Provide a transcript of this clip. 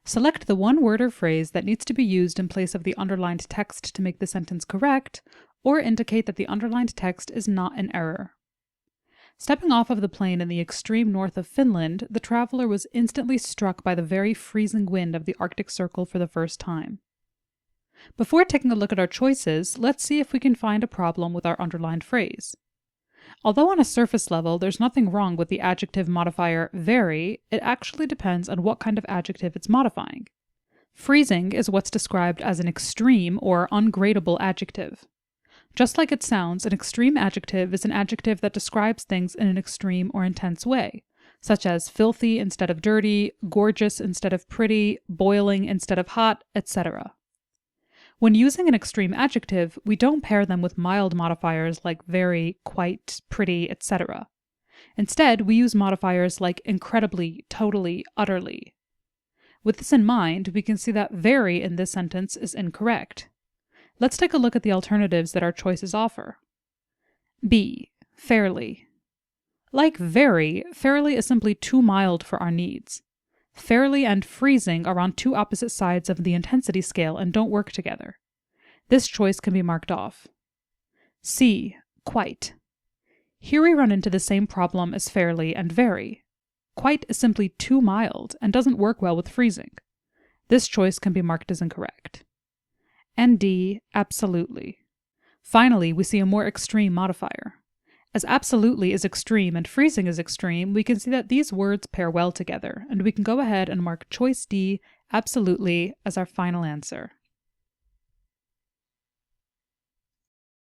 Select the one word or phrase that needs to be used in place of the underlined text to make the sentence correct, or indicate that the underlined text is not in error. Stepping off of the plane in the extreme north of Finland, the traveler was instantly struck by the very freezing wind of the Arctic Circle for the first time. Before taking a look at our choices, let's see if we can find a problem with our underlined phrase. Although on a surface level there's nothing wrong with the adjective modifier very, it actually depends on what kind of adjective it's modifying. Freezing is what's described as an extreme or ungradable adjective. Just like it sounds, an extreme adjective is an adjective that describes things in an extreme or intense way, such as filthy instead of dirty, gorgeous instead of pretty, boiling instead of hot, etc. When using an extreme adjective, we don't pair them with mild modifiers like very, quite, pretty, etc. Instead, we use modifiers like incredibly, totally, utterly. With this in mind, we can see that very in this sentence is incorrect. Let's take a look at the alternatives that our choices offer. B. Fairly. Like very, fairly is simply too mild for our needs. Fairly and freezing are on two opposite sides of the intensity scale and don't work together. This choice can be marked off. C. Quite. Here we run into the same problem as fairly and very. Quite is simply too mild and doesn't work well with freezing. This choice can be marked as incorrect. And D. Absolutely. Finally, we see a more extreme modifier. As absolutely is extreme and freezing is extreme, we can see that these words pair well together, and we can go ahead and mark choice D, absolutely, as our final answer.